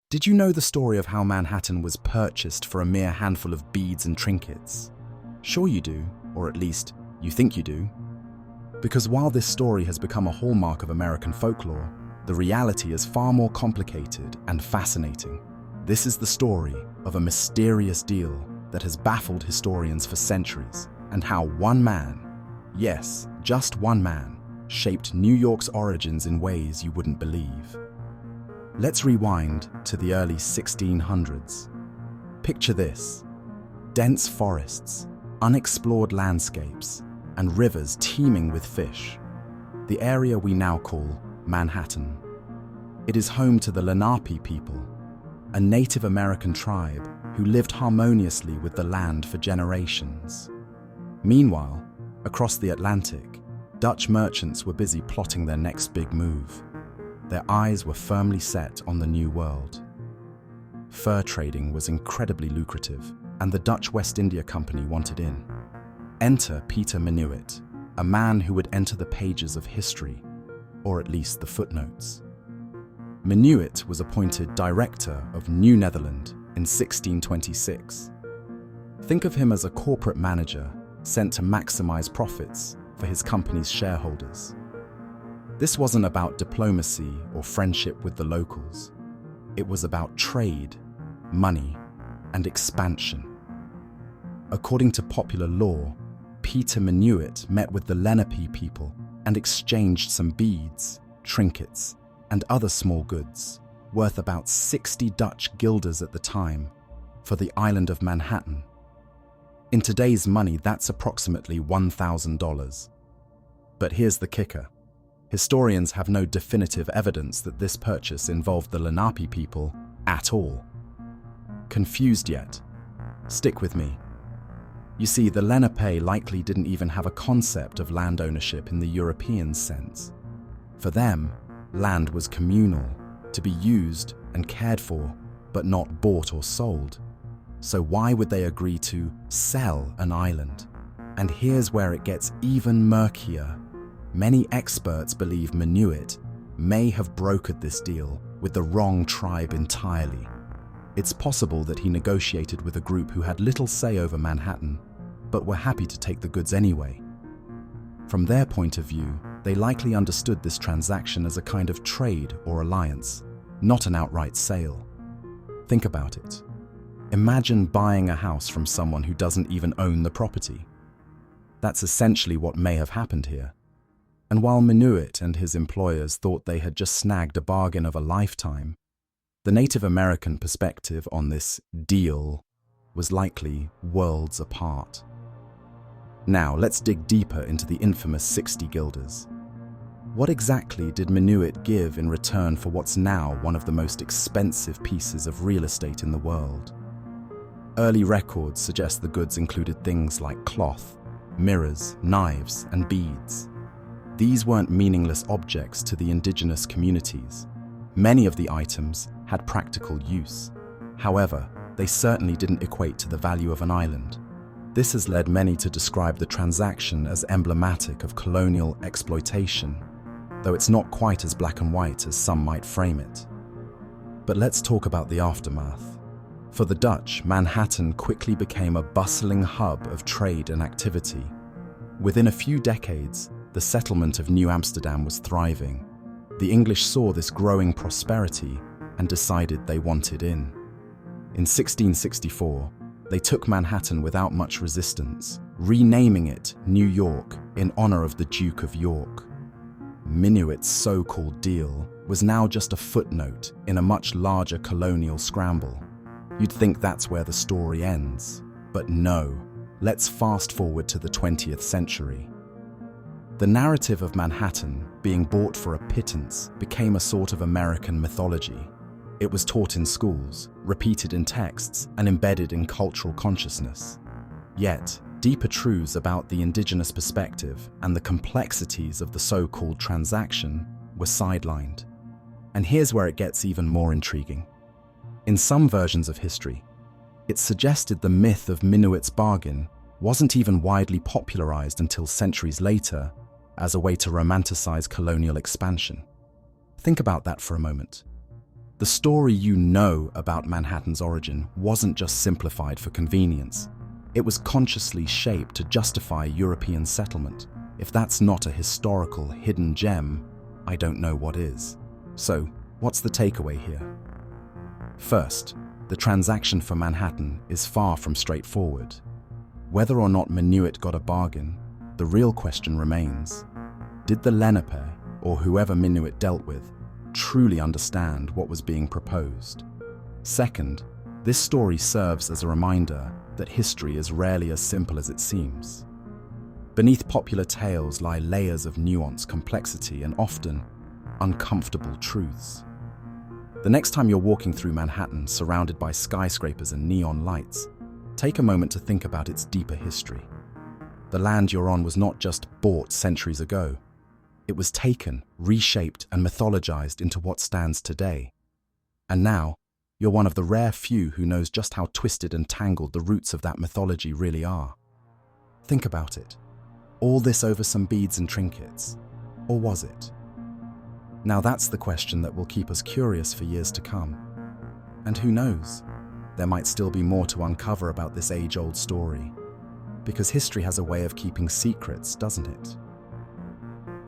Did you know the story of how Manhattan was purchased for a mere handful of beads and trinkets? Sure you do, or at least you think you do. Because while this story has become a hallmark of American folklore, the reality is far more complicated and fascinating. This is the story of a mysterious deal that has baffled historians for centuries, and how one man, yes, just one man, shaped New York's origins in ways you wouldn't believe. Let's rewind to the early 1600s. Picture this: dense forests, unexplored landscapes, and rivers teeming with fish. The area we now call Manhattan. It is home to the Lenape people, a Native American tribe who lived harmoniously with the land for generations. Meanwhile, across the Atlantic, Dutch merchants were busy plotting their next big move. Their eyes were firmly set on the New World. Fur trading was incredibly lucrative, and the Dutch West India Company wanted in. Enter Peter Minuit, a man who would enter the pages of history, or at least the footnotes. Minuit was appointed Director of New Netherland in 1626. Think of him as a corporate manager sent to maximize profits for his company's shareholders. This wasn't about diplomacy or friendship with the locals. It was about trade, money, and expansion. According to popular lore, Peter Minuit met with the Lenape people and exchanged some beads, trinkets, and other small goods, worth about 60 Dutch guilders at the time, for the island of Manhattan. In today's money, that's approximately $1,000. But here's the kicker. Historians have no definitive evidence that this purchase involved the Lenape people at all. Confused yet? Stick with me. You see, the Lenape likely didn't even have a concept of land ownership in the European sense. For them, land was communal, to be used and cared for, but not bought or sold. So why would they agree to sell an island? And here's where it gets even murkier. Many experts believe Minuit may have brokered this deal with the wrong tribe entirely. It's possible that he negotiated with a group who had little say over Manhattan, but were happy to take the goods anyway. From their point of view, they likely understood this transaction as a kind of trade or alliance, not an outright sale. Think about it. Imagine buying a house from someone who doesn't even own the property. That's essentially what may have happened here. And while Minuit and his employers thought they had just snagged a bargain of a lifetime, the Native American perspective on this deal was likely worlds apart. Now, let's dig deeper into the infamous 60 guilders. What exactly did Minuit give in return for what's now one of the most expensive pieces of real estate in the world? Early records suggest the goods included things like cloth, mirrors, knives, and beads. These weren't meaningless objects to the indigenous communities. Many of the items had practical use. However, they certainly didn't equate to the value of an island. This has led many to describe the transaction as emblematic of colonial exploitation, though it's not quite as black and white as some might frame it. But let's talk about the aftermath. For the Dutch, Manhattan quickly became a bustling hub of trade and activity. Within a few decades, the settlement of New Amsterdam was thriving. The English saw this growing prosperity and decided they wanted in. In 1664, they took Manhattan without much resistance, renaming it New York in honor of the Duke of York. Minuit's so-called deal was now just a footnote in a much larger colonial scramble. You'd think that's where the story ends, but no. Let's fast forward to the 20th century. The narrative of Manhattan being bought for a pittance became a sort of American mythology. It was taught in schools, repeated in texts, and embedded in cultural consciousness. Yet, deeper truths about the indigenous perspective and the complexities of the so-called transaction were sidelined. And here's where it gets even more intriguing. In some versions of history, it suggested the myth of Minuit's bargain wasn't even widely popularized until centuries later as a way to romanticize colonial expansion. Think about that for a moment. The story you know about Manhattan's origin wasn't just simplified for convenience. It was consciously shaped to justify European settlement. If that's not a historical hidden gem, I don't know what is. So, what's the takeaway here? First, the transaction for Manhattan is far from straightforward. Whether or not Minuit got a bargain, the real question remains. Did the Lenape, or whoever Minuit dealt with, truly understand what was being proposed? Second, this story serves as a reminder that history is rarely as simple as it seems. Beneath popular tales lie layers of nuance, complexity, and often uncomfortable truths. The next time you're walking through Manhattan surrounded by skyscrapers and neon lights, take a moment to think about its deeper history. The land you're on was not just bought centuries ago. It was taken, reshaped, and mythologized into what stands today. And now, you're one of the rare few who knows just how twisted and tangled the roots of that mythology really are. Think about it. All this over some beads and trinkets? Or was it? Now that's the question that will keep us curious for years to come. And who knows? There might still be more to uncover about this age-old story. Because history has a way of keeping secrets, doesn't it?